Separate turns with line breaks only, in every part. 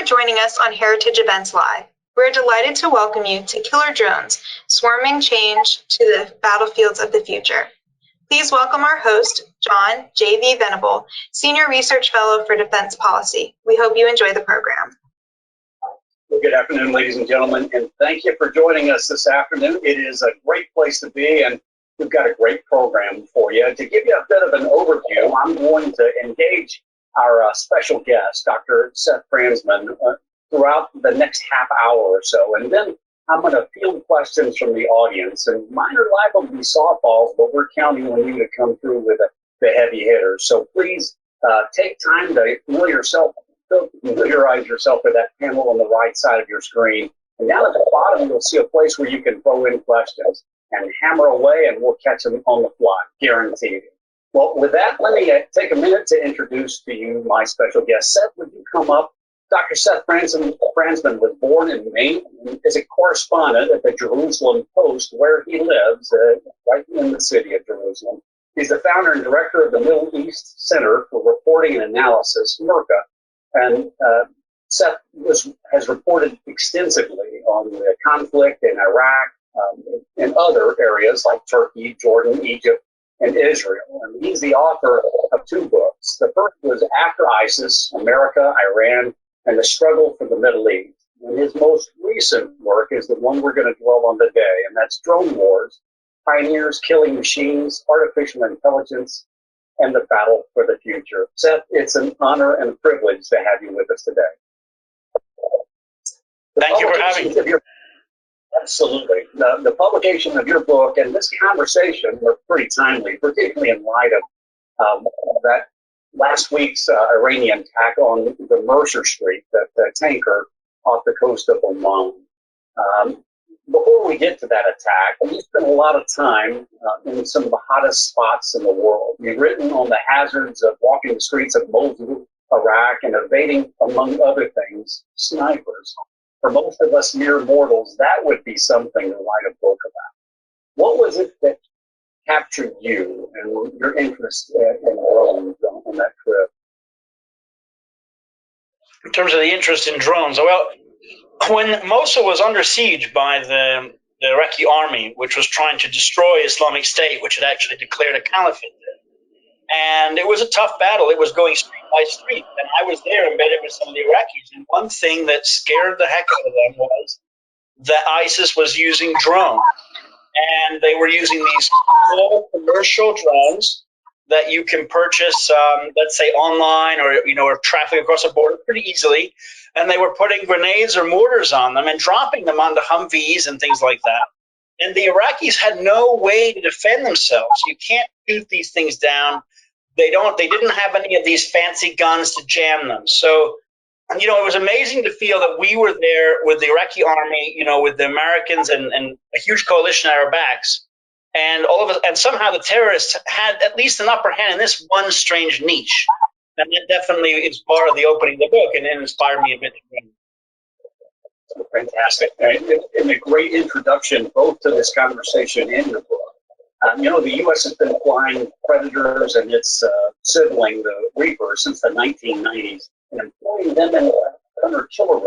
joining us on Heritage Events Live. We're delighted to welcome you to Killer Drones, Swarming Change to the Battlefields of the Future. Please welcome our host, John J.V. Venable, Senior Research Fellow for Defense Policy. We hope you enjoy the program.
Well, good afternoon, ladies and gentlemen, and thank you for joining us this afternoon. It is a great place to be, and we've got a great program for you. To give you a bit of an overview, I'm going to engage our special guest, Dr. Seth Frantzman, throughout the next half hour or so. And then I'm going to field questions from the audience. And mine are liable to be softballs, but we're counting on you to come through with the heavy hitters. So please take time to familiarize yourself with that panel on the right side of your screen. And down at the bottom, you'll see a place where you can throw in questions and hammer away, and we'll catch them on the fly, guaranteed. Well, with that, let me take a minute to introduce to you my special guest. Seth, would you come up? Dr. Seth Frantzman was born in Maine and is a correspondent at the Jerusalem Post, where he lives, right in the city of Jerusalem. He's the founder and director of the Middle East Center for Reporting and Analysis, MERCA. And Seth has reported extensively on the conflict in Iraq and other areas like Turkey, Jordan, Egypt, and Israel. And he's the author of two books. The first was After ISIS, America, Iran, and the Struggle for the Middle East. And his most recent work is the one we're going to dwell on today, and that's Drone Wars, Pioneers, Killing Machines, Artificial Intelligence, and the Battle for the Future. Seth, it's an honor and a privilege to have you with us today.
Thank you for having me.
Absolutely. The publication of your book and this conversation were pretty timely, particularly in light of that last week's Iranian attack on the Mercer Street, that tanker off the coast of Oman. Before we get to that attack, you spent a lot of time in some of the hottest spots in the world. You've written on the hazards of walking the streets of Mosul, Iraq, and evading, among other things, snipers. For most of us mere mortals, that would be something to write a book about. What was it that captured you and your interest in drones on that trip?
In terms of the interest in drones, well, when Mosul was under siege by the Iraqi army, which was trying to destroy Islamic State, which had actually declared a caliphate there, and it was a tough battle. It was going street by street, and I was there embedded with some of the Iraqis. And one thing that scared the heck out of them was that ISIS was using drones, and they were using these full commercial drones that you can purchase, let's say online or traveling across a border pretty easily. And they were putting grenades or mortars on them and dropping them onto Humvees and things like that. And the Iraqis had no way to defend themselves. You can't shoot these things down. They didn't have any of these fancy guns to jam them. So, it was amazing to feel that we were there with the Iraqi army, with the Americans and a huge coalition at our backs. And and somehow the terrorists had at least an upper hand in this one strange niche. And that definitely is part of the opening of the book, and it inspired me a bit.
Fantastic. And a great introduction both to this conversation and your book. The U.S. has been flying Predators and its sibling, the Reaper, since the 1990s, and employing them in hunter-killer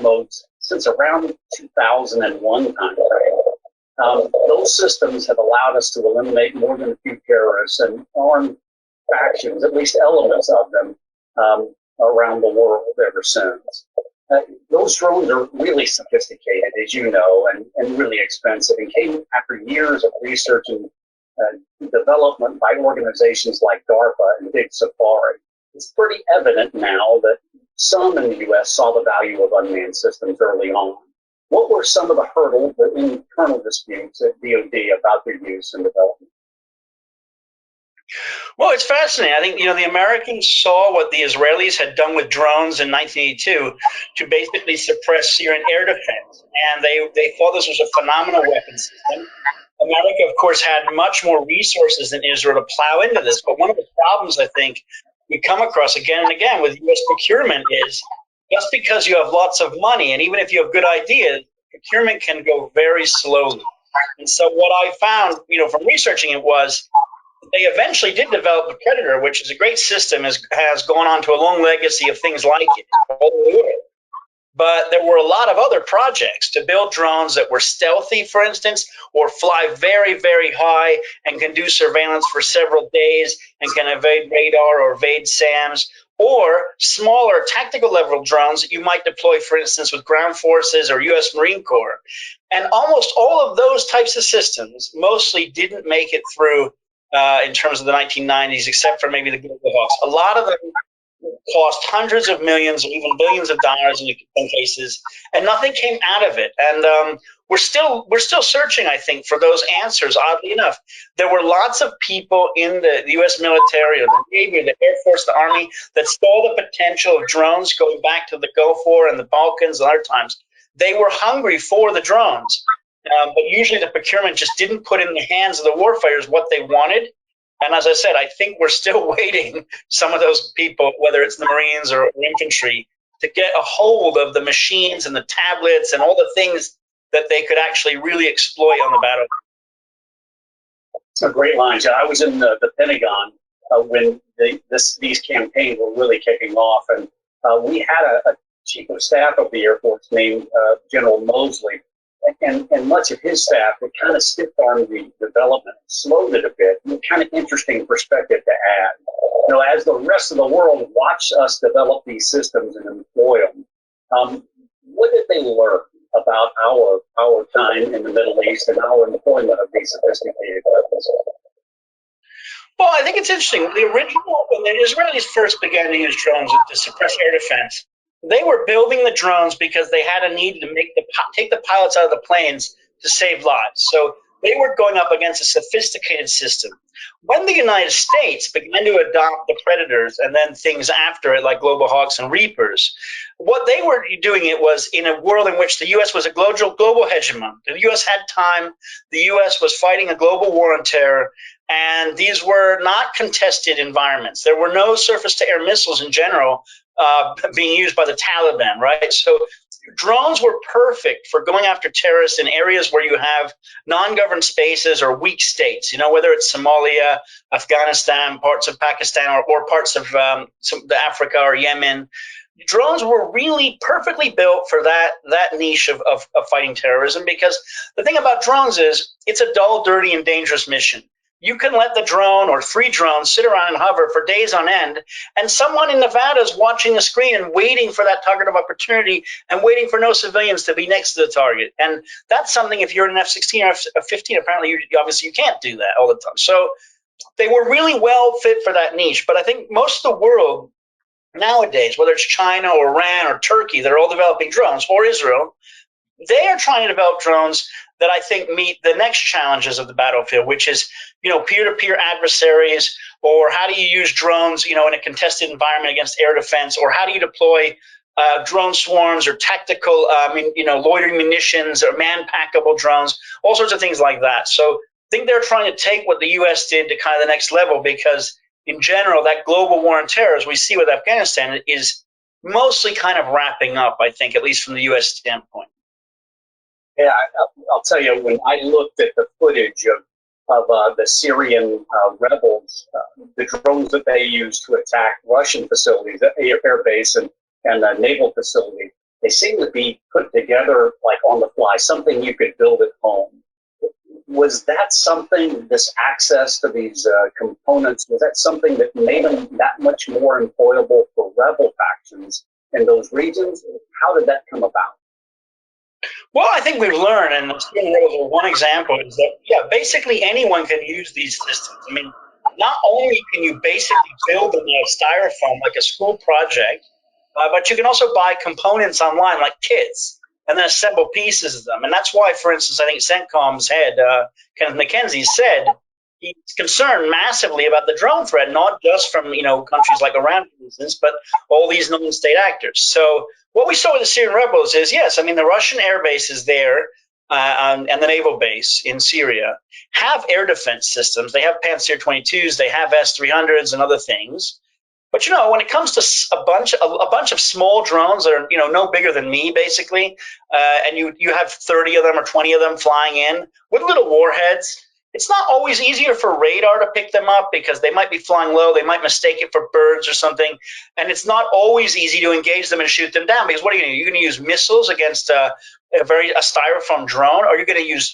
modes since around 2001 timeframe. Those systems have allowed us to eliminate more than a few terrorists and armed factions, at least elements of them, around the world ever since. Those drones are really sophisticated, as you know, and really expensive, and came after years of research and development by organizations like DARPA and Big Safari. It's pretty evident now that some in the U.S. saw the value of unmanned systems early on. What were some of the hurdles, the internal disputes at DoD about their use and development?
Well, it's fascinating. I think, the Americans saw what the Israelis had done with drones in 1982 to basically suppress Syrian air defense. And they thought this was a phenomenal weapon system. America, of course, had much more resources than Israel to plow into this. But one of the problems I think we come across again and again with U.S. procurement is just because you have lots of money, and even if you have good ideas, procurement can go very slowly. And so what I found, from researching it was they eventually did develop the Predator, which is a great system, has gone on to a long legacy of things like it all over the world. But there were a lot of other projects to build drones that were stealthy, for instance, or fly very, very high and can do surveillance for several days and can evade radar or evade SAMs, or smaller tactical level drones that you might deploy, for instance, with ground forces or U.S. Marine Corps. And almost all of those types of systems mostly didn't make it through in terms of the 1990s, except for maybe the Global Hawks. A lot of them cost hundreds of millions or even billions of dollars in some cases, and nothing came out of it. And we're still searching, I think, for those answers. Oddly enough, there were lots of people in the U.S. military, or the Navy, or the Air Force, the Army, that saw the potential of drones going back to the Gulf War and the Balkans and other times. They were hungry for the drones, but usually the procurement just didn't put in the hands of the warfighters what they wanted. And as I said, I think we're still waiting, some of those people, whether it's the Marines or infantry, to get a hold of the machines and the tablets and all the things that they could actually really exploit on the battlefield.
It's a great line, John. I was in the Pentagon when these campaigns were really kicking off, and we had a chief of staff of the Air Force named General Mosley, and much of his staff had kind of stiff-armed the development, slowed it a bit. Kind of interesting perspective to add. You know, as the rest of the world watched us develop these systems and employ them, what did they learn about our time in the Middle East and our employment of these sophisticated weapons?
Well, I think it's interesting. The original, when the Israelis first began to use drones to suppress air defense, they were building the drones because they had a need to take the pilots out of the planes to save lives. So they were going up against a sophisticated system. When the United States began to adopt the Predators and then things after it, like Global Hawks and Reapers, what they were doing it was in a world in which the U.S. was a global hegemon. The U.S. had time. The U.S. was fighting a global war on terror. And these were not contested environments. There were no surface-to-air missiles in general being used by the Taliban, right? So drones were perfect for going after terrorists in areas where you have non-governed spaces or weak states, you know, whether it's Somalia, Afghanistan, parts of Pakistan, or parts of Africa or Yemen. Drones were really perfectly built for that niche of fighting terrorism, because the thing about drones is it's a dull, dirty, and dangerous mission. You can let the drone or 3 drones sit around and hover for days on end, and someone in Nevada is watching the screen and waiting for that target of opportunity and waiting for no civilians to be next to the target. And that's something, if you're in an F-16 or F-15, apparently obviously you can't do that all the time. So they were really well fit for that niche. But I think most of the world nowadays, whether it's China or Iran or Turkey, that are all developing drones, or Israel, they are trying to develop drones that I think meet the next challenges of the battlefield, which is, you know, peer-to-peer adversaries, or how do you use drones, you know, in a contested environment against air defense, or how do you deploy drone swarms or tactical, loitering munitions or man-packable drones, all sorts of things like that. So I think they're trying to take what the U.S. did to kind of the next level, because in general, that global war on terror, as we see with Afghanistan, is mostly kind of wrapping up, I think, at least from the U.S. standpoint.
Yeah, I'll tell you, when I looked at the footage of the Syrian rebels, the drones that they used to attack Russian facilities, air base and naval facility, they seem to be put together like on the fly, something you could build at home. Was that something, this access to these components, was that something that made them that much more employable for rebel factions in those regions? How did that come about?
Well, I think we've learned, and one example is that, yeah, basically anyone can use these systems. I mean, not only can you basically build them out of styrofoam like a school project, but you can also buy components online like kits and then assemble pieces of them. And that's why, for instance, I think CENTCOM's head, Kenneth McKenzie, said he's concerned massively about the drone threat, not just from, you know, countries like Iran, for instance, but all these non-state actors. So what we saw with the Syrian rebels is, yes, I mean, the Russian air bases there and the naval base in Syria have air defense systems. They have Pantsir 22s, they have S-300s and other things. But, you know, when it comes to a bunch of small drones that are, you know, no bigger than me, basically, and you have 30 of them or 20 of them flying in with little warheads, It's not always easier for radar to pick them up because they might be flying low. They might mistake it for birds or something. And it's not always easy to engage them and shoot them down because what are you going to do? You're going to use missiles against a styrofoam drone, or are you going to use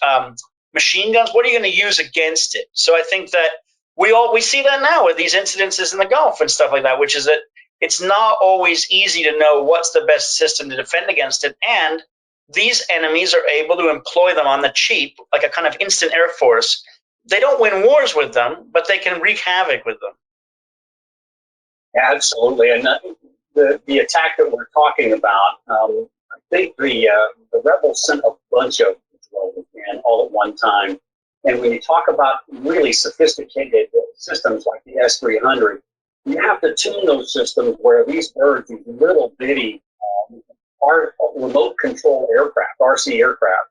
machine guns? What are you going to use against it? So I think that we see that now with these incidences in the Gulf and stuff like that, which is that it's not always easy to know what's the best system to defend against it. And these enemies are able to employ them on the cheap, like a kind of instant air force. They don't win wars with them, but they can wreak havoc with them.
Absolutely. And the attack that we're talking about, I think the rebels sent a bunch of drones in all at one time. And when you talk about really sophisticated systems like the S-300, you have to tune those systems where these birds, these little bitty remote control aircraft, RC aircraft,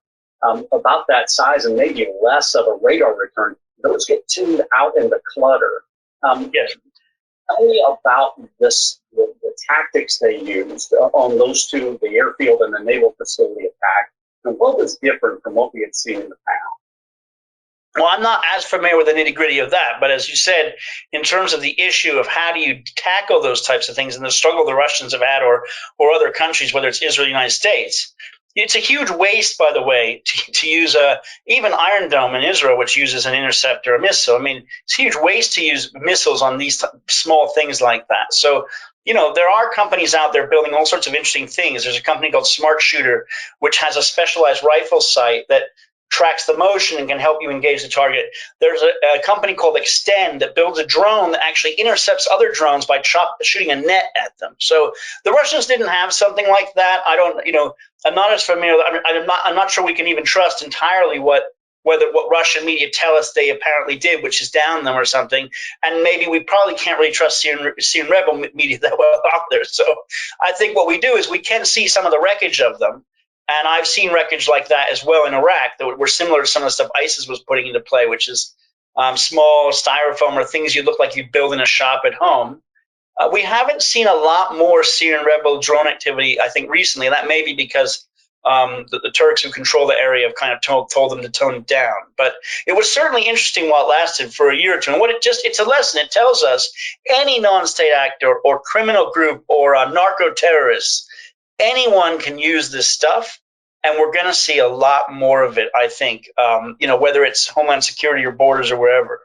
about that size and maybe less of a radar return, those get tuned out in the clutter.
Yes.
Tell me about this, the tactics they used on those two, the airfield and the naval facility attack, and what was different from what we had seen in the past?
Well, I'm not as familiar with the nitty-gritty of that, but as you said, in terms of the issue of how do you tackle those types of things and the struggle the Russians have had or other countries, whether it's Israel or the United States, it's a huge waste, by the way, to use even Iron Dome in Israel, which uses an interceptor, a missile. I mean, it's a huge waste to use missiles on these small things like that. So, there are companies out there building all sorts of interesting things. There's a company called Smart Shooter, which has a specialized rifle sight that tracks the motion and can help you engage the target. There's a company called Extend that builds a drone that actually intercepts other drones by shooting a net at them. So the Russians didn't have something like that. I'm not as familiar. I'm not sure we can even trust entirely what Russian media tell us they apparently did, which is down them or something. And maybe we probably can't really trust Syrian rebel media that well either. So I think what we do is we can see some of the wreckage of them. And I've seen wreckage like that as well in Iraq that were similar to some of the stuff ISIS was putting into play, which is small styrofoam or things you look like you build in a shop at home. We haven't seen a lot more Syrian rebel drone activity, I think, recently. And that may be because the Turks who control the area have kind of told them to tone it down. But it was certainly interesting while it lasted for a year or two. And it's a lesson. It tells us any non-state actor or criminal group or narco-terrorists, anyone can use this stuff, and we're going to see a lot more of it, I think, whether it's Homeland Security or borders or wherever.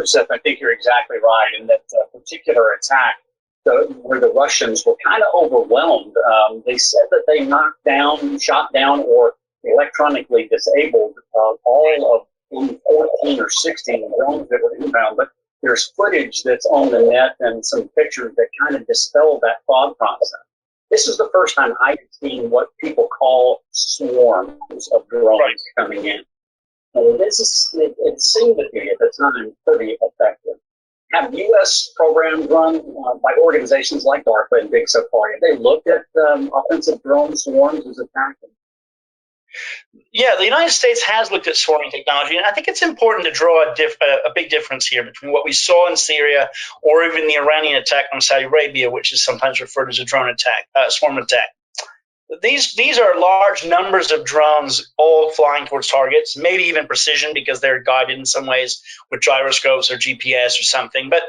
Seth, I think you're exactly right. In that particular attack, where the Russians were kind of overwhelmed, they said that they shot down, or electronically disabled all of 14 or 16 drones that were inbound. But there's footage that's on the net and some pictures that kind of dispel that thought process. This is the first time I've seen what people call swarms of drones coming in. And it seemed to be at the time pretty effective. Have U.S. programs run by organizations like DARPA and Big Safari, have they looked at offensive drone swarms as a tactic?
Yeah, the United States has looked at swarming technology, and I think it's important to draw a big difference here between what we saw in Syria or even the Iranian attack on Saudi Arabia, which is sometimes referred as a drone attack, swarm attack. These are large numbers of drones all flying towards targets, maybe even precision because they're guided in some ways with gyroscopes or GPS or something. But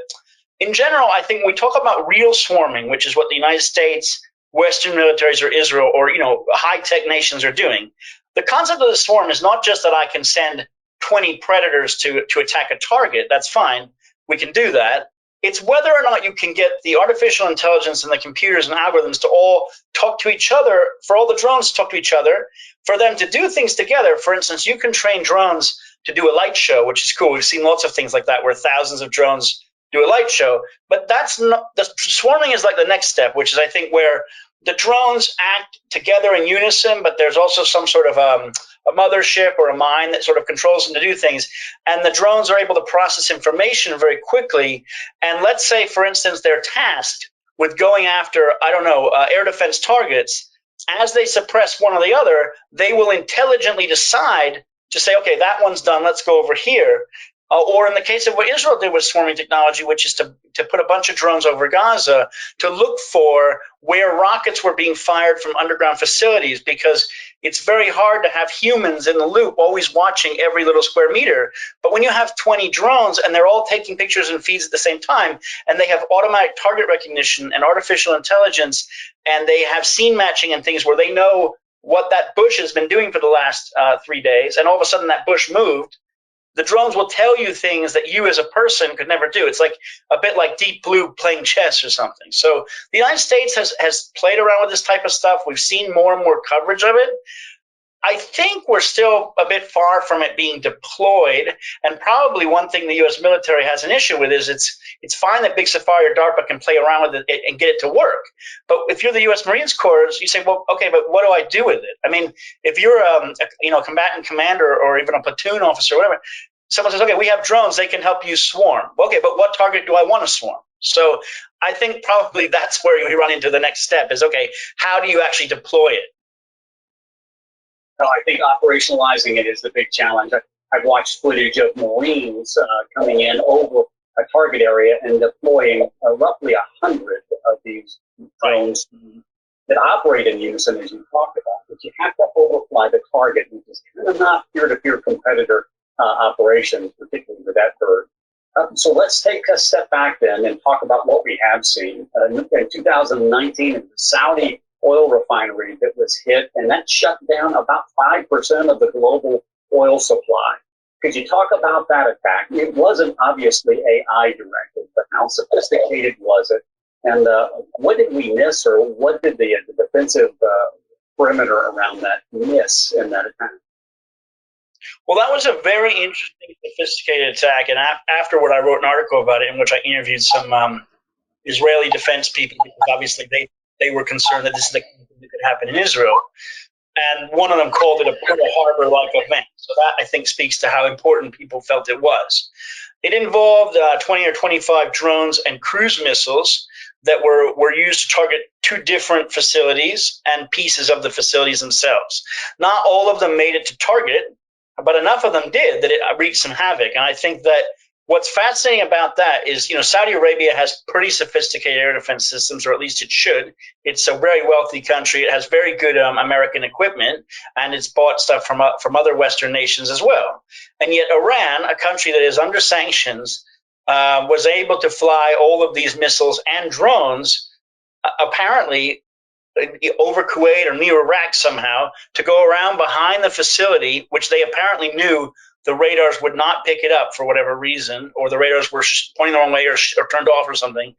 in general, I think when we talk about real swarming, which is what the United States, Western militaries, or Israel, or high-tech nations are doing, the concept of the swarm is not just that I can send 20 predators to attack a target. That's fine. We can do that. It's whether or not you can get the artificial intelligence and the computers and algorithms to all talk to each other, for all the drones to talk to each other, for them to do things together. For instance, you can train drones to do a light show, which is cool. We've seen lots of things like that where thousands of drones do a light show. But that's not, the swarming is like the next step, which is, I think, where the drones act together in unison, but there's also some sort of a mothership or a mind that sort of controls them to do things. And the drones are able to process information very quickly. And let's say, for instance, they're tasked with going after, air defense targets. As they suppress one or the other, they will intelligently decide to say, okay, that one's done, let's go over here. Or in the case of what Israel did with swarming technology, which is to put a bunch of drones over Gaza to look for where rockets were being fired from underground facilities, because it's very hard to have humans in the loop always watching every little square meter. But when you have 20 drones and they're all taking pictures and feeds at the same time, and they have automatic target recognition and artificial intelligence, and they have scene matching and things where they know what that bush has been doing for the last 3 days, and all of a sudden that bush moved, the drones will tell you things that you as a person could never do. It's like a bit like Deep Blue playing chess or something. So the United States has played around with this type of stuff. We've seen more and more coverage of it. I think we're still a bit far from it being deployed, and probably one thing the U.S. military has an issue with is it's fine that Big Safari or DARPA can play around with it and get it to work, but if you're the U.S. Marines Corps, you say, well, okay, but what do I do with it? I mean, if you're a combatant commander or even a platoon officer or whatever, someone says, okay, we have drones, they can help you swarm. Okay, but what target do I want to swarm? So I think probably that's where we run into the next step is, okay, how do you actually deploy it?
No, I think operationalizing it is the big challenge. I've watched footage of Marines coming in over a target area and deploying roughly 100 of these drones that operate in unison, as you talked about. But you have to overfly the target, which is kind of not peer-to-peer competitor operations, particularly with that bird. So let's take a step back then and talk about what we have seen. In 2019, the Saudi oil refinery that was hit, and that shut down about 5% of the global oil supply. Could you talk about that attack? It wasn't obviously AI directed, but how sophisticated was it? And what did we miss, or what did the defensive perimeter around that miss in that attack?
Well, that was a very interesting, sophisticated attack, and afterward I wrote an article about it in which I interviewed some Israeli defense people, because obviously they were concerned that this is the kind of thing that could happen in Israel. And one of them called it a Pearl Harbor-like event. So that, I think, speaks to how important people felt it was. It involved 20 or 25 drones and cruise missiles that were used to target 2 different facilities and pieces of the facilities themselves. Not all of them made it to target, but enough of them did that it wreaked some havoc. And I think that what's fascinating about that is, Saudi Arabia has pretty sophisticated air defense systems, or at least it should. It's a very wealthy country. It has very good American equipment, and it's bought stuff from other Western nations as well. And yet Iran, a country that is under sanctions, was able to fly all of these missiles and drones, apparently over Kuwait or near Iraq somehow, to go around behind the facility, which they apparently knew the radars would not pick it up for whatever reason, or the radars were pointing the wrong way or turned off or something.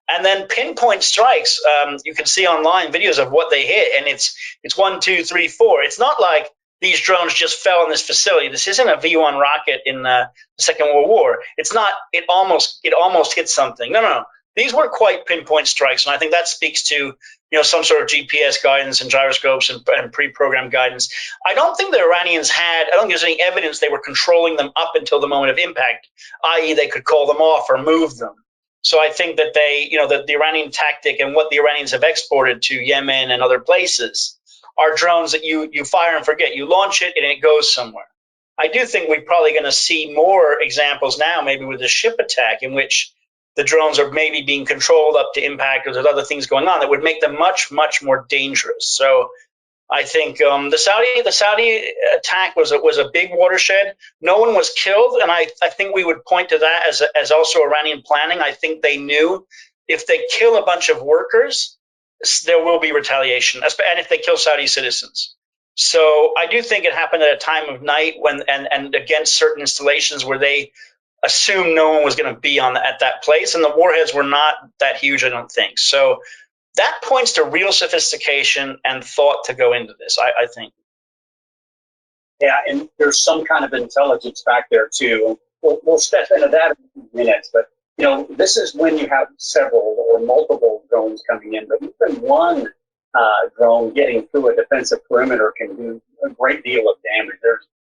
And then pinpoint strikes. You can see online videos of what they hit, and it's 1, 2, 3, 4. It's not like these drones just fell in this facility. This isn't a V-1 rocket in the Second World War. It's not. It almost hit something. No. These were quite pinpoint strikes, and I think that speaks to some sort of GPS guidance and gyroscopes and pre-programmed guidance. I don't think the Iranians I don't think there's any evidence they were controlling them up until the moment of impact, i.e. they could call them off or move them. So I think that the Iranian tactic and what the Iranians have exported to Yemen and other places are drones that you fire and forget. You launch it and it goes somewhere. I do think we're probably going to see more examples now, maybe with the ship attack, in which the drones are maybe being controlled up to impact, or there's other things going on that would make them much, much more dangerous. So I think the Saudi attack was a big watershed. No one was killed, and I think we would point to that as also Iranian planning. I think they knew if they kill a bunch of workers, there will be retaliation, and if they kill Saudi citizens. So I do think it happened at a time of night and against certain installations where they assumed no one was going to be at that place, and the warheads were not that huge, I don't think. So that points to real sophistication and thought to go into this, I think.
Yeah, and there's some kind of intelligence back there too. We'll step into that in a few minutes, but this is when you have several or multiple drones coming in, but even one drone getting through a defensive perimeter can do a great deal of damage.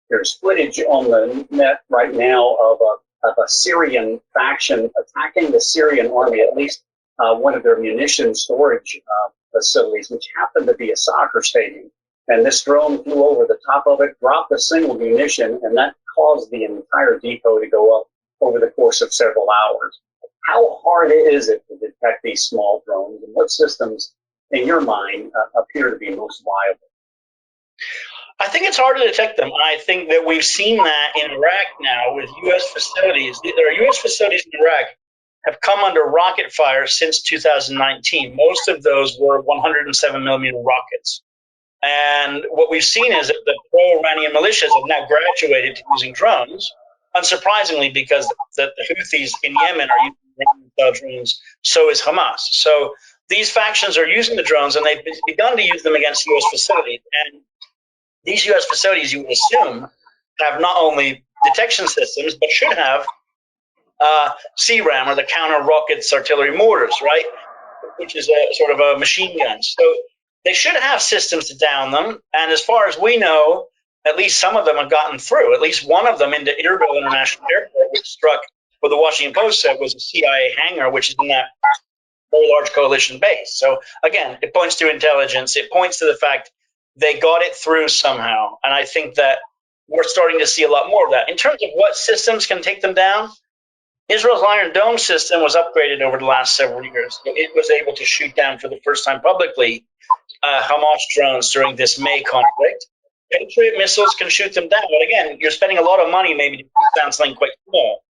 There's footage on the net right now of a Syrian faction attacking the Syrian army, at least one of their munition storage facilities, which happened to be a soccer stadium. And this drone flew over the top of it, dropped a single munition, and that cause the entire depot to go up over the course of several hours. How hard is it to detect these small drones, and what systems, in your mind, appear to be most viable?
I think it's hard to detect them. I think that we've seen that in Iraq now with U.S. facilities. There are U.S. facilities in Iraq have come under rocket fire since 2019. Most of those were 107 millimeter rockets. And what we've seen is that the pro-Iranian militias have now graduated to using drones, unsurprisingly, because the Houthis in Yemen are using Iranian-style drones, so is Hamas. So these factions are using the drones, and they've begun to use them against U.S. facilities. And these U.S. facilities, you would assume, have not only detection systems, but should have CRAM, or the counter rockets artillery mortars, right? Which is a sort of a machine gun. So they should have systems to down them. And as far as we know, at least some of them have gotten through. At least one of them into Erbil International Airport, which struck what the Washington Post said was a CIA hangar, which is in that very large coalition base. So again, it points to intelligence. It points to the fact they got it through somehow. And I think that we're starting to see a lot more of that. In terms of what systems can take them down, Israel's Iron Dome system was upgraded over the last several years. It was able to shoot down for the first time publicly Hamas drones during this May conflict. Patriot missiles can shoot them down. But again, you're spending a lot of money maybe to shoot down something quite small.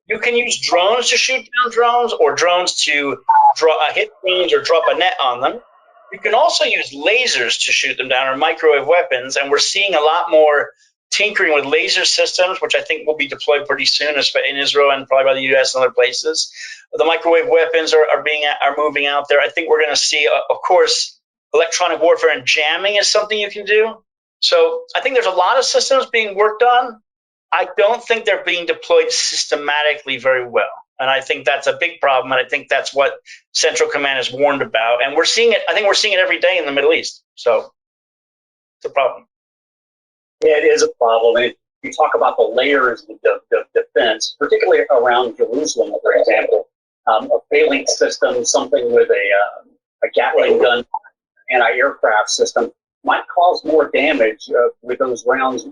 You can use drones to shoot down drones, or drones to hit drones or drop a net on them. You can also use lasers to shoot them down, or microwave weapons. And we're seeing a lot more tinkering with laser systems, which I think will be deployed pretty soon in Israel and probably by the U.S. and other places. The microwave weapons are moving out there. I think we're going to see, of course, electronic warfare and jamming is something you can do. So I think there's a lot of systems being worked on. I don't think they're being deployed systematically very well. And I think that's a big problem. And I think that's what Central Command has warned about. And we're seeing it. I think we're seeing it every day in the Middle East. So it's a problem.
Yeah, it is a problem. And you talk about the layers of defense, particularly around Jerusalem, for example, a phalanx system, something with a Gatling gun, anti-aircraft system might cause more damage with those rounds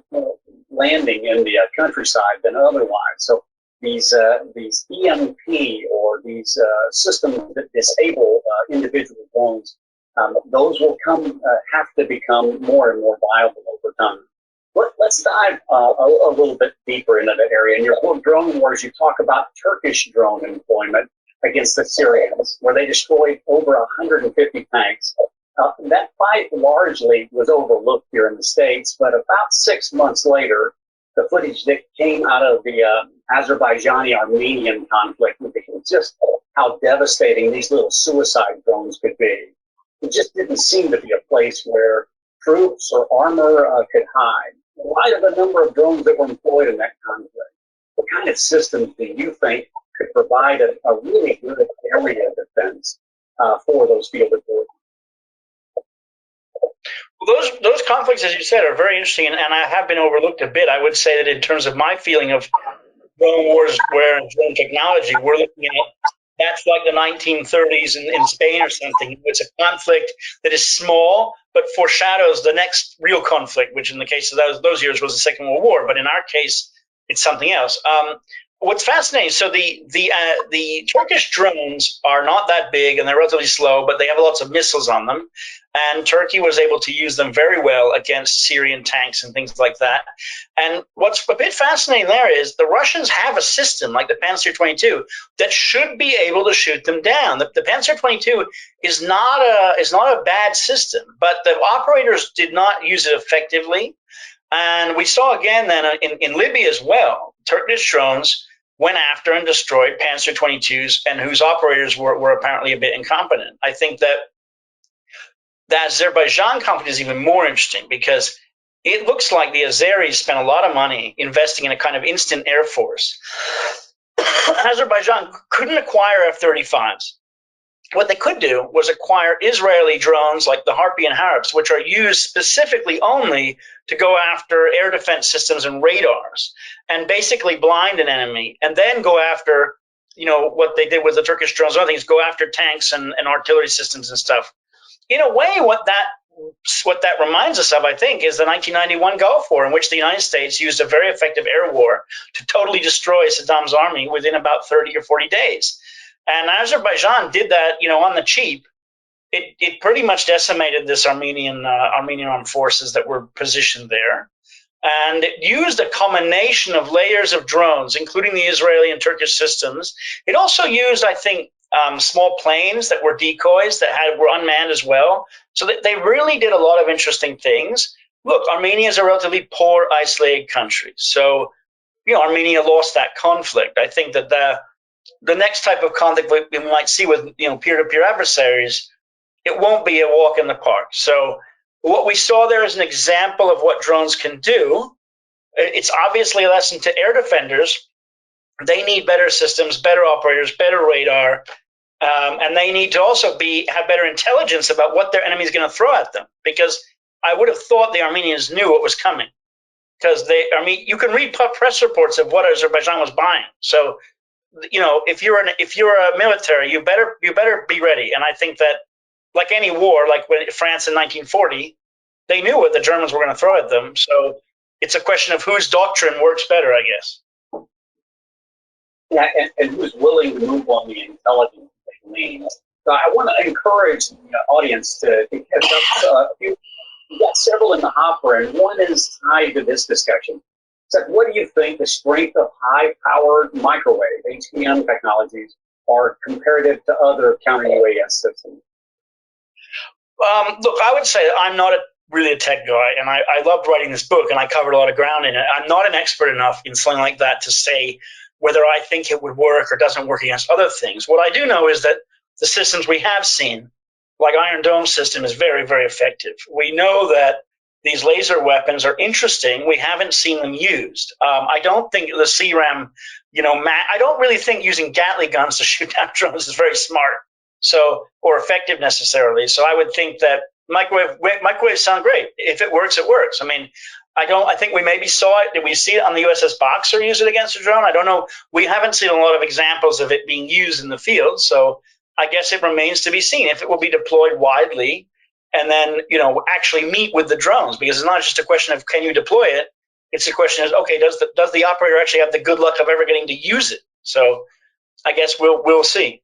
landing in the countryside than otherwise. So these EMP or these systems that disable individual drones, those will have to become more and more viable over time. Let's dive a little bit deeper into that area. In your book, Drone Wars, you talk about Turkish drone employment against the Syrians, where they destroyed over 150 tanks. That fight largely was overlooked here in the States, but about 6 months later, the footage that came out of the Azerbaijani Armenian conflict, just how devastating these little suicide drones could be. It just didn't seem to be a place where troops or armor could hide. In light of the number of drones that were employed in that conflict, what kind of systems do you think could provide a really good area of defense for those field deployments?
Well, those conflicts, as you said, are very interesting, and I have been overlooked a bit. I would say that in terms of my feeling of drone wars, and drone technology, we're looking at that's like the 1930s in Spain or something. It's a conflict that is small, but foreshadows the next real conflict, which in the case of those years was the Second World War. But in our case, it's something else. What's fascinating, so the Turkish drones are not that big and they're relatively slow, but they have lots of missiles on them. And Turkey was able to use them very well against Syrian tanks and things like that. And what's a bit fascinating there is the Russians have a system like the Panzer 22 that should be able to shoot them down. The Panzer 22 is not a bad system, but the operators did not use it effectively. And we saw again then in Libya as well, Turkish drones went after and destroyed Panzer 22s and whose operators were apparently a bit incompetent. I think that the Azerbaijan conflict is even more interesting because it looks like the Azeris spent a lot of money investing in a kind of instant air force. Azerbaijan couldn't acquire F-35s. What they could do was acquire Israeli drones like the Harpy and Harps, which are used specifically only to go after air defense systems and radars and basically blind an enemy, and then go after, what they did with the Turkish drones, other things, go after tanks and artillery systems and stuff. In a way, what what that reminds us of, I think, is the 1991 Gulf War, in which the United States used a very effective air war to totally destroy Saddam's army within about 30 or 40 days. And Azerbaijan did that, on the cheap. It pretty much decimated this Armenian armed forces that were positioned there. And it used a combination of layers of drones, including the Israeli and Turkish systems. It also used, I think, small planes that were decoys that were unmanned as well. So they really did a lot of interesting things. Look, Armenia is a relatively poor, isolated country. So, Armenia lost that conflict. I think that the next type of conflict we might see with, peer-to-peer adversaries, it won't be a walk in the park. So what we saw there is an example of what drones can do. It's obviously a lesson to air defenders. They need better systems, better operators, better radar, and they need to also have better intelligence about what their enemy is going to throw at them. Because I would have thought the Armenians knew what was coming. Because you can read press reports of what Azerbaijan was buying. So, if you're a military, you better be ready. And I think that, like any war, like when France in 1940, they knew what the Germans were going to throw at them. So it's a question of whose doctrine works better, I guess.
Yeah, and who's willing to move on the intelligence they glean. So I want to encourage the audience to catch up. You've got several in the hopper, and one is tied to this discussion. Seth, what do you think the strength of high-powered microwave, HPM technologies, are comparative to other counter-UAS systems?
Look, I would say I'm not really a tech guy, and I loved writing this book, and I covered a lot of ground in it. I'm not an expert enough in something like that to say whether I think it would work or doesn't work against other things. What I do know is that the systems we have seen, like Iron Dome system, is very, very effective. We know that these laser weapons are interesting. We haven't seen them used. I don't think the CRAM, I don't really think using Gatling guns to shoot down drones is very smart. Or effective necessarily. So I would think that microwaves sound great. If it works, it works. I think we maybe saw it. Did we see it on the USS Boxer use it against a drone? I don't know. We haven't seen a lot of examples of it being used in the field. So I guess it remains to be seen if it will be deployed widely and then, actually meet with the drones, because it's not just a question of can you deploy it. It's a question of, okay, does the operator actually have the good luck of ever getting to use it? So I guess we'll see.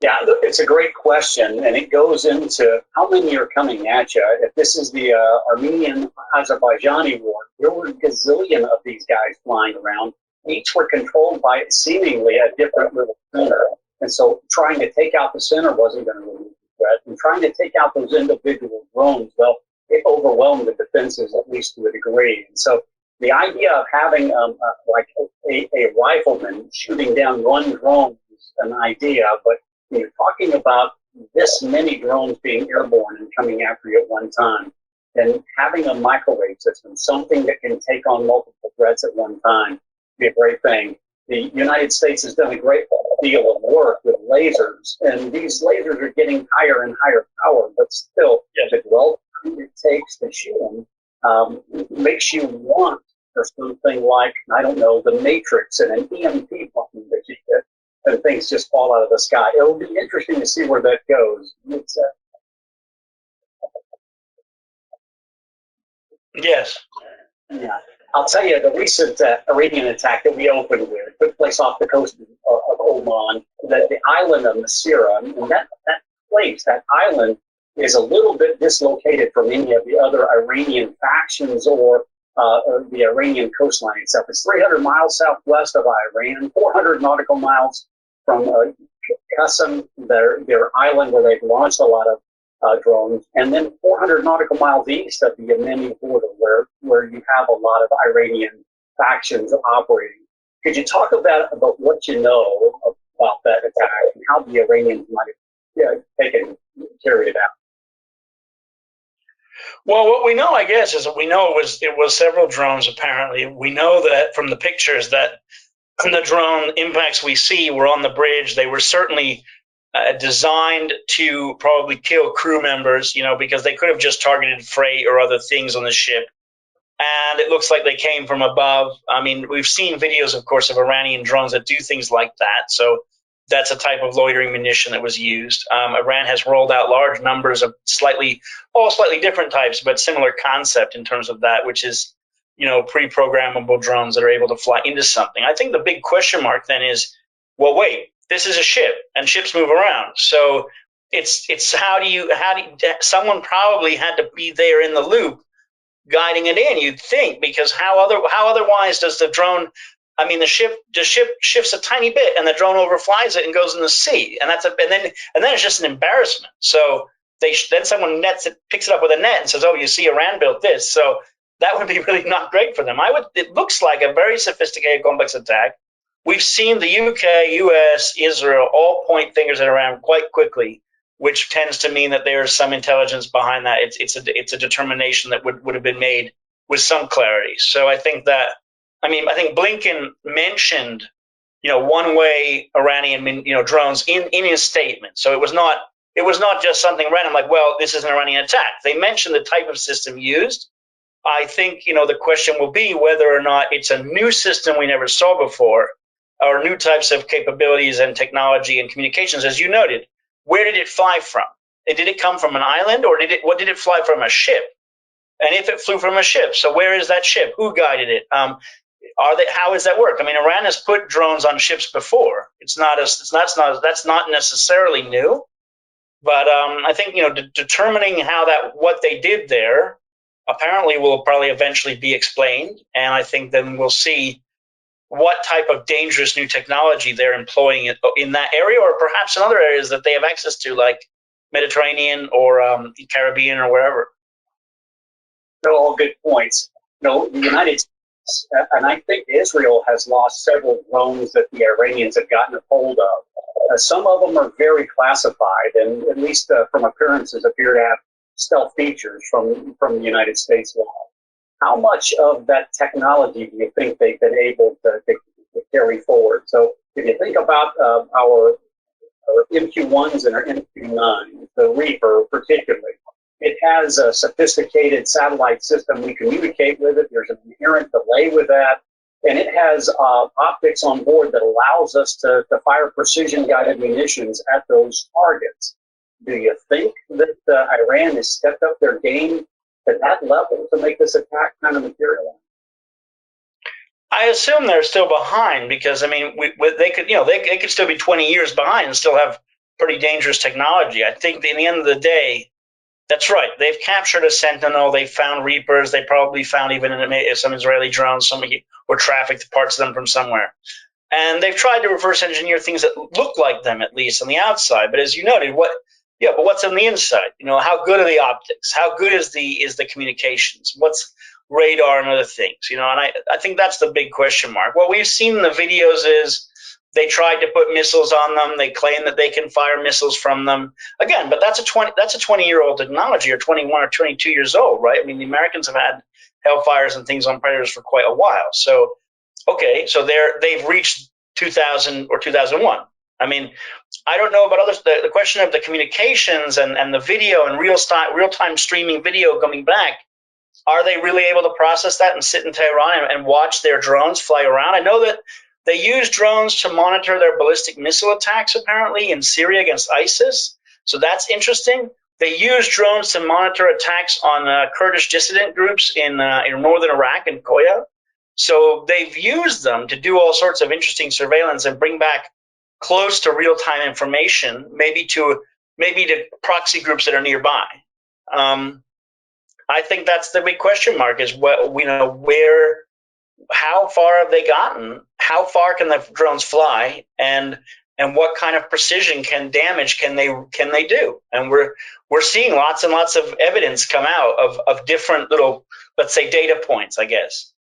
Yeah, it's a great question, and it goes into how many are coming at you. If this is the Armenian-Azerbaijani war, there were a gazillion of these guys flying around. Each were controlled by seemingly a different little center. And so trying to take out the center wasn't going to remove the threat. And trying to take out those individual drones, well, it overwhelmed the defenses, at least to a degree. And so the idea of having like a rifleman shooting down one drone is an idea, but when you're talking about this many drones being airborne and coming after you at one time, then having a microwave system, something that can take on multiple threats at one time, would be a great thing. The United States has done a great deal of work with lasers, and these lasers are getting higher and higher power, but still, the dwell time it takes to shoot them makes you want for something like, I don't know, the Matrix and an EMP button that you get, and things just fall out of the sky. It'll be interesting to see where that goes.
Yes.
Yeah. I'll tell you, the recent Iranian attack that we opened with took place off the coast of Oman, the island of Masira, and that place, that island, is a little bit dislocated from any of the other Iranian factions or the Iranian coastline itself. It's 300 miles southwest of Iran, 400 nautical miles from Qasem, their island where they've launched a lot of drones, and then 400 nautical miles east of the Yemeni border where you have a lot of Iranian factions operating. Could you talk about what you know about that attack and how the Iranians might have carried it out?
Well, what we know, I guess, is that we know it was several drones. Apparently, we know that from the pictures that the drone impacts we see were on the bridge. They were certainly designed to probably kill crew members, because they could have just targeted freight or other things on the ship. And it looks like they came from above. We've seen videos, of course, of Iranian drones that do things like that. So that's a type of loitering munition that was used. Iran has rolled out large numbers of slightly different types, but similar concept in terms of that, which is, pre-programmable drones that are able to fly into something. I think the big question mark then is, well, wait, this is a ship, and ships move around. So it's how do you someone probably had to be there in the loop guiding it in, you'd think, because how otherwise does the drone, the ship shifts a tiny bit and the drone overflies it and goes in the sea, and then it's just an embarrassment. So then someone picks it up with a net and says, oh, you see, Iran built this. So that would be really not great for them. It looks like a very sophisticated, complex attack. We've seen the UK, US, Israel all point fingers at Iran quite quickly, which tends to mean that there's some intelligence behind that. It's a determination that would have been made with some clarity. So I think Blinken mentioned, one-way Iranian, drones in his statement. So it was not just something random like, well, this is an Iranian attack. They mentioned the type of system used. I think, the question will be whether or not it's a new system we never saw before, or new types of capabilities and technology and communications, as you noted. Where did it fly from? Did it come from an island, or did it fly from a ship? And if it flew from a ship, so where is that ship? Who guided it? How does that work? Iran has put drones on ships before. That's not necessarily new, but I think determining what they did there apparently will probably eventually be explained, and I think then we'll see what type of dangerous new technology they're employing in that area, or perhaps in other areas that they have access to, like Mediterranean or Caribbean or wherever.
They're all good points. The United States, and I think Israel has lost several drones that the Iranians have gotten a hold of. Some of them are very classified, and at least from appearances appear to have stealth features from the United States law. How much of that technology do you think they've been able to carry forward? So if you think about our MQ-1s and our MQ-9s, the Reaper particularly, it has a sophisticated satellite system. We communicate with it. There's an inherent delay with that. And it has optics on board that allows us to fire precision-guided munitions at those targets. Do you think that Iran has stepped up their game at that level to make this attack kind of materialize?
I assume they're still behind because they could still be 20 years behind and still have pretty dangerous technology. I think in the end of the day, that's right. They've captured a Sentinel. They found Reapers. They probably found even some Israeli drones. Or trafficked parts of them from somewhere. And they've tried to reverse engineer things that look like them, at least on the outside. But as you noted, but what's on the inside? How good are the optics? How good is the communications? What's radar and other things? And I think that's the big question mark. What we've seen in the videos is they tried to put missiles on them. They claim that they can fire missiles from them. Again, but that's a 20-year-old technology, or 21 or 22 years old, right? The Americans have had Hellfires and things on Predators for quite a while. So, okay, so they've reached 2000 or 2001. I don't know about others. The question of the communications and the video and real-time streaming video coming back, are they really able to process that and sit in Tehran and watch their drones fly around? I know that they use drones to monitor their ballistic missile attacks, apparently, in Syria against ISIS. So that's interesting. They use drones to monitor attacks on Kurdish dissident groups in northern Iraq and Koya. So they've used them to do all sorts of interesting surveillance and bring back close to real-time information, maybe to proxy groups that are nearby. I think that's the big question mark: is how far have they gotten? How far can the drones fly? And what kind of precision can they do? And we're seeing lots and lots of evidence come out of different little, let's say, data points, I guess.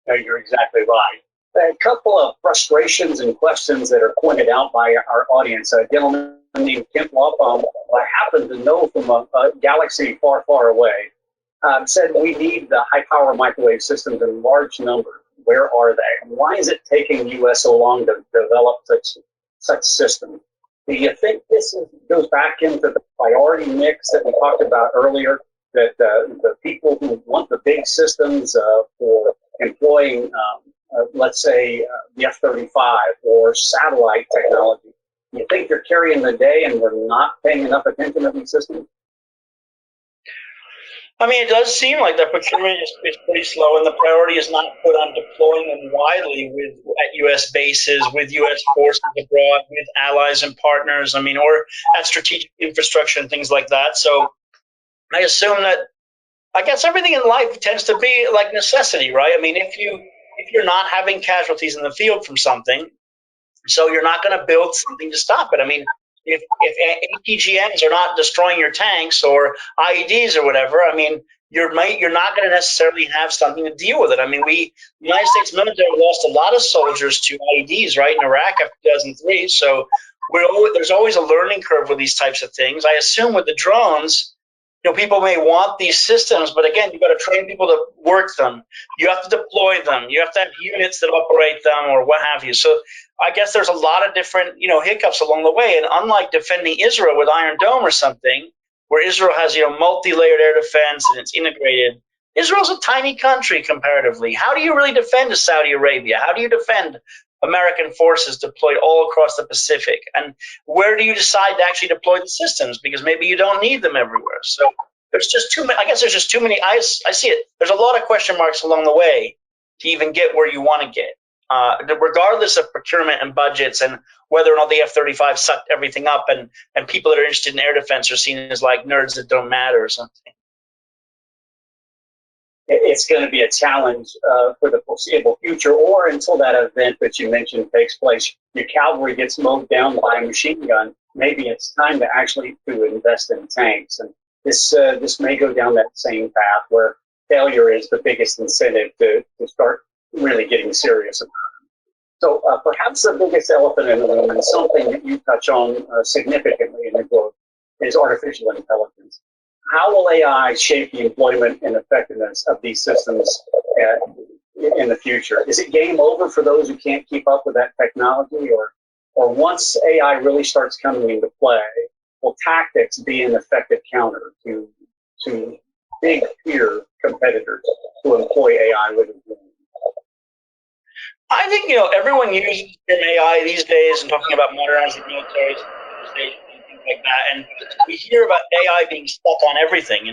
No, you're exactly right. A couple of frustrations and questions that are pointed out by our audience. A gentleman named Kent Lopum, I happen to know from a galaxy far, far away, said we need the high-power microwave systems in large numbers. Where are they? And why is it taking the U.S. so long to develop such systems? Do you think this goes back into the priority mix that we talked about earlier, that the people who want the big systems for employing let's say the F-35 or satellite technology, you think they're carrying the day and we're not paying enough attention to these systems?
I mean, it does seem like the procurement is pretty slow, and the priority is not put on deploying them widely at U.S. bases, with U.S. forces abroad, with allies and partners. I mean, or at strategic infrastructure and things like that. So I assume that, I guess, everything in life tends to be like necessity, right? I mean, if you're not having casualties in the field from something, so you're not going to build something to stop it. I mean, if ATGMs are not destroying your tanks or IEDs or whatever, I mean, you're not going to necessarily have something to deal with it. I mean, the United States military lost a lot of soldiers to IEDs, right, in Iraq after 2003. So there's always a learning curve with these types of things. I assume with the drones, people may want these systems, but again, you've got to train people to work them. You have to deploy them. You have to have units that operate them or what have you. So I guess there's a lot of different, hiccups along the way. And unlike defending Israel with Iron Dome or something, where Israel has, multi-layered air defense and it's integrated, Israel's a tiny country comparatively. How do you really defend Saudi Arabia? How do you defend American forces deployed all across the Pacific? And where do you decide to actually deploy the systems? Because maybe you don't need them everywhere. So there's just too many. I guess there's just too many. I see it. There's a lot of question marks along the way to even get where you want to get, regardless of procurement and budgets and whether or not the F-35 sucked everything up and people that are interested in air defense are seen as like nerds that don't matter or something.
It's going to be a challenge for the foreseeable future, or until that event that you mentioned takes place. Your cavalry gets mowed down by a machine gun. Maybe it's time to actually invest in tanks, and this may go down that same path where failure is the biggest incentive to start really getting serious about it. So perhaps the biggest elephant in the room, and something that you touch on significantly in the book, is artificial intelligence. How will AI shape the employment and effectiveness of these systems in the future? Is it game over for those who can't keep up with that technology? Or once AI really starts coming into play, will tactics be an effective counter to big peer competitors who employ AI with them?
I think, everyone uses AI these days and talking about modernizing militaries and things like that. And we hear about AI being stuck on everything,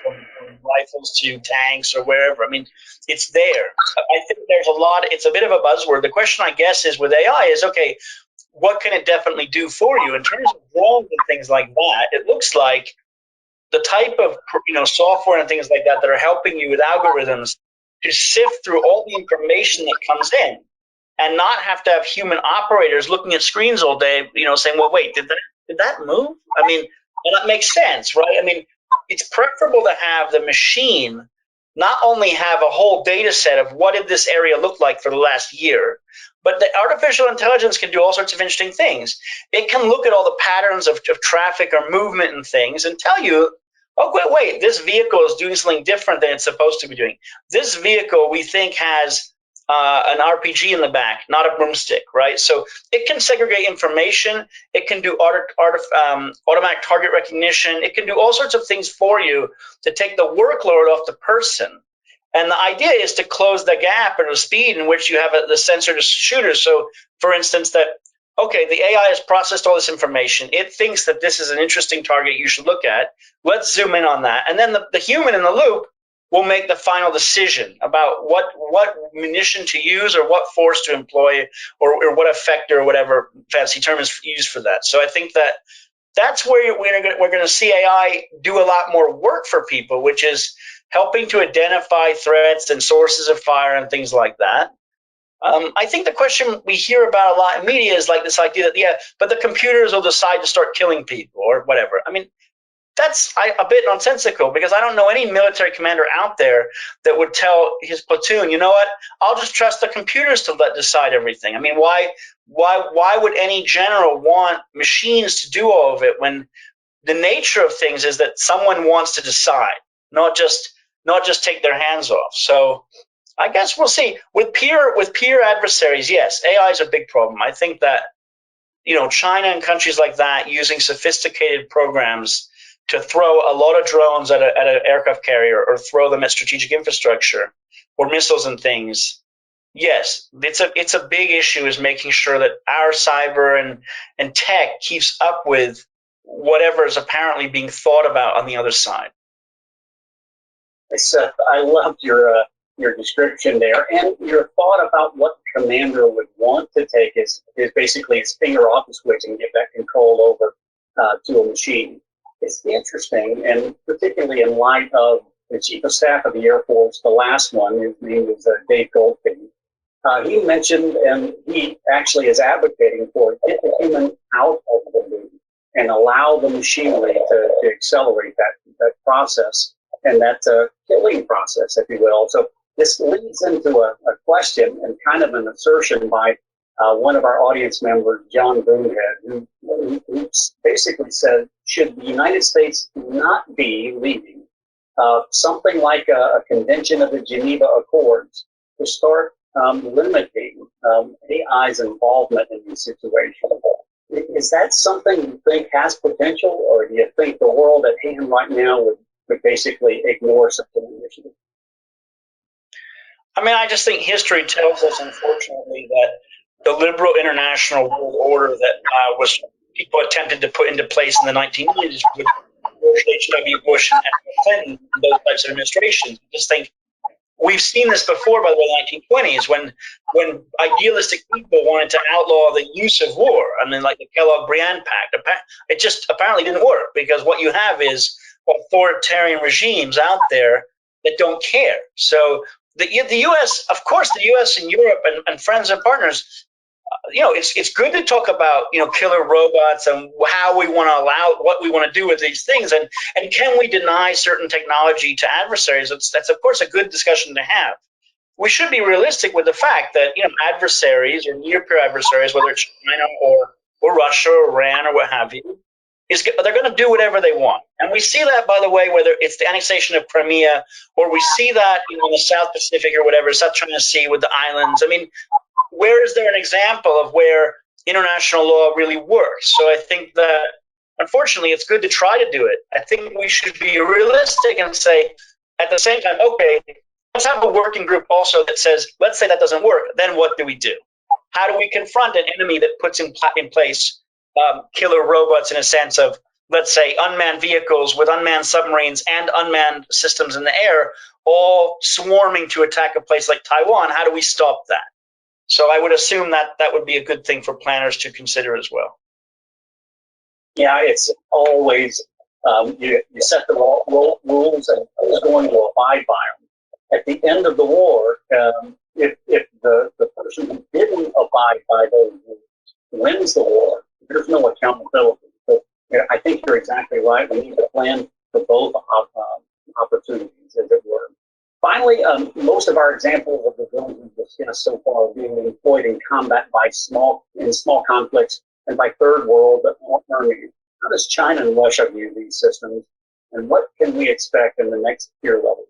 from rifles to tanks or wherever. I mean, it's there. I think there's it's a bit of a buzzword. The question, I guess, is with AI is, okay, what can it definitely do for you? In terms of drones and things like that, it looks like the type of, software and things like that that are helping you with algorithms to sift through all the information that comes in and not have to have human operators looking at screens all day, saying, well, wait, did that move? I mean, well, that makes sense, right? I mean, it's preferable to have the machine not only have a whole data set of what did this area look like for the last year, but the artificial intelligence can do all sorts of interesting things. It can look at all the patterns of traffic or movement and things and tell you, oh, wait, this vehicle is doing something different than it's supposed to be doing. This vehicle, we think, has an RPG in the back, not a broomstick, right? So it can segregate information. It can do automatic target recognition. It can do all sorts of things for you to take the workload off the person. And the idea is to close the gap or the speed in which you have the sensor to shooters. So, for instance, that, okay, the AI has processed all this information. It thinks that this is an interesting target you should look at. Let's zoom in on that. And then the human in the loop will make the final decision about what munition to use or what force to employ or what effector or whatever fancy term is used for that. So I think that's where we're going to see AI do a lot more work for people, which is helping to identify threats and sources of fire and things like that. I think the question we hear about a lot in media is like this idea that, but the computers will decide to start killing people or whatever. I mean, that's a bit nonsensical, because I don't know any military commander out there that would tell his platoon, you know what, I'll just trust the computers to decide everything. I mean, why would any general want machines to do all of it when the nature of things is that someone wants to decide, not just take their hands off? So I guess we'll see. With peer adversaries, yes, AI is a big problem. I think that, China and countries like that using sophisticated programs to throw a lot of drones at an aircraft carrier or throw them at strategic infrastructure or missiles and things, yes, it's a big issue, is making sure that our cyber and tech keeps up with whatever is apparently being thought about on the other side.
Seth, I loved your description there, and your thought about what the commander would want to take is basically his finger off the switch and give that control over to a machine. It's interesting, and particularly in light of the Chief of Staff of the Air Force, the last one, his name is Dave Goldfein. He mentioned, and he actually is advocating for, get the human out of the loop and allow the machinery to accelerate that process and that killing process, if you will. So this leads into a question and kind of an assertion by one of our audience members, John Boomhead, who basically said, should the United States not be leading something like a convention of the Geneva Accords to start limiting AI's involvement in these situations? Is that something you think has potential, or do you think the world at hand right now would basically ignore such an initiative?
I mean, I just think history tells us, unfortunately, that the liberal international world order that was people attempted to put into place in the 1990s with George H.W. Bush and Clinton, and those types of administrations. I just think we've seen this before, by the way, 1920s, when idealistic people wanted to outlaw the use of war. I mean, like the Kellogg-Briand Pact. It just apparently didn't work, because what you have is authoritarian regimes out there that don't care. So the U.S., of course, the U.S. and Europe and friends and partners, it's good to talk about, killer robots and how we want to allow, what we want to do with these things, and can we deny certain technology to adversaries? That's of course a good discussion to have. We should be realistic with the fact that adversaries or near-peer adversaries, whether it's China or Russia or Iran or what have you, they're going to do whatever they want. And we see that, by the way, whether it's the annexation of Crimea, or we see that in the South Pacific or whatever, South China Sea with the islands. I mean, where is there an example of where international law really works? So I think that, unfortunately, it's good to try to do it. I think we should be realistic and say, at the same time, okay, let's have a working group also that says, let's say that doesn't work, then what do we do? How do we confront an enemy that puts in place killer robots, in a sense of, let's say, unmanned vehicles with unmanned submarines and unmanned systems in the air, all swarming to attack a place like Taiwan? How do we stop that? So I would assume that would be a good thing for planners to consider as well.
Yeah, it's always, you set the rules and who's going to abide by them. At the end of the war, if the person who didn't abide by those rules wins the war, there's no accountability. So I think you're exactly right. We need to plan for both opportunities, as it were. Finally, most of our examples of the drones we've discussed so far are being employed in combat in small conflicts and by third world armies. How does China and Russia view these systems, and what can we expect in the next tier level?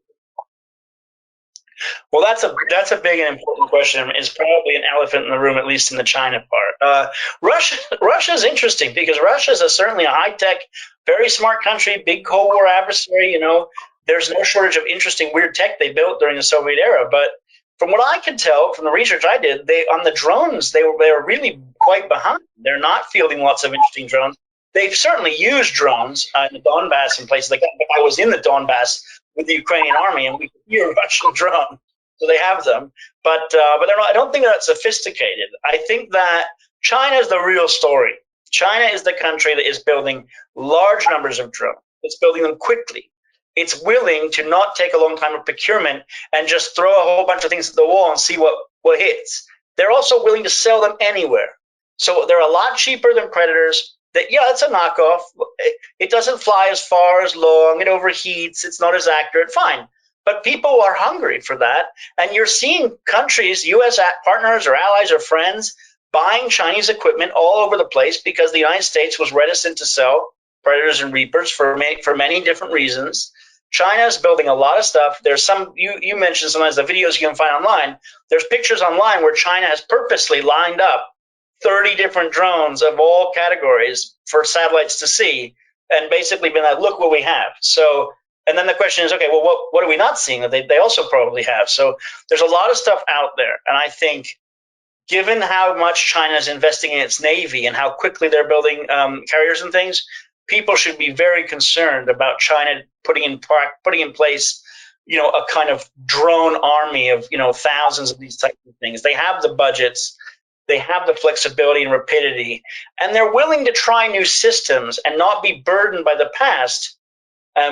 Well, that's a big and important question. It's probably an elephant in the room, at least in the China part. Russia is interesting, because Russia is certainly a high-tech, very smart country, big Cold War adversary. There's no shortage of interesting, weird tech they built during the Soviet era. But from what I can tell from the research I did, on the drones, they were really quite behind. They're not fielding lots of interesting drones. They've certainly used drones in the Donbass and places like that. But I was in the Donbass with the Ukrainian army, and we could hear a Russian drone. So they have them, but they're not, I don't think they're that sophisticated. I think that China is the real story. China is the country that is building large numbers of drones. It's building them quickly. It's willing to not take a long time of procurement and just throw a whole bunch of things at the wall and see what hits. They're also willing to sell them anywhere. So they're a lot cheaper than predators. It's a knockoff. It doesn't fly as far as long. It overheats. It's not as accurate. Fine. But people are hungry for that. And you're seeing countries, U.S. partners or allies or friends, buying Chinese equipment all over the place, because the United States was reticent to sell Predators and Reapers for many different reasons. China is building a lot of stuff. There's some, you mentioned sometimes the videos you can find online. There's pictures online where China has purposely lined up 30 different drones of all categories for satellites to see, and basically been like, look what we have. So And then the question is, okay, well, what are we not seeing that they also probably have? So there's a lot of stuff out there. And I think given how much China is investing in its Navy and how quickly they're building carriers and things, people should be very concerned about China putting in place, a kind of drone army of, thousands of these types of things. They have the budgets, they have the flexibility and rapidity, and they're willing to try new systems and not be burdened by the past,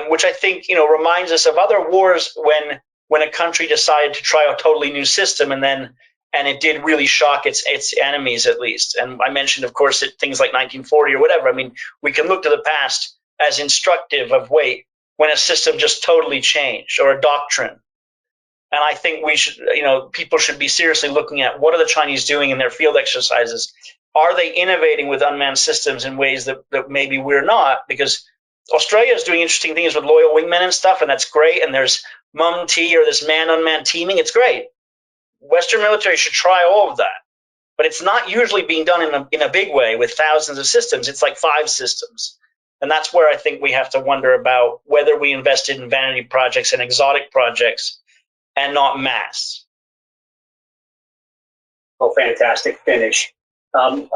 which I think, reminds us of other wars when a country decided to try a totally new system and it did really shock its enemies, at least. And I mentioned, of course, things like 1940 or whatever. I mean, we can look to the past as instructive of, wait, when a system just totally changed, or a doctrine. And I think we should, people should be seriously looking at what are the Chinese doing in their field exercises. Are they innovating with unmanned systems in ways that maybe we're not? Because Australia is doing interesting things with loyal wingmen and stuff, and that's great. And there's MUM-T, or this man-unmanned teaming. It's great. Western military should try all of that, but it's not usually being done in a big way with thousands of systems. It's like 5 systems. And that's where I think we have to wonder about whether we invested in vanity projects and exotic projects and not mass.
Oh, fantastic finish. I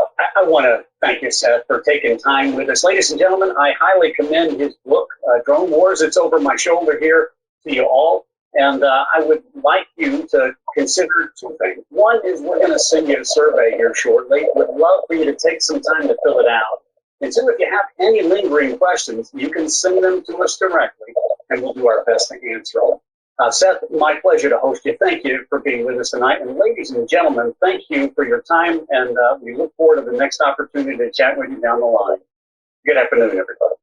want to thank you, Seth, for taking time with us. Ladies and gentlemen, I highly commend his book, Drone Wars. It's over my shoulder here to you all. And I would like you to consider 2 things. One is we're going to send you a survey here shortly. We'd love for you to take some time to fill it out. And 2, if you have any lingering questions, you can send them to us directly, and we'll do our best to answer them. Seth, my pleasure to host you. Thank you for being with us tonight. And ladies and gentlemen, thank you for your time, and we look forward to the next opportunity to chat with you down the line. Good afternoon, everybody.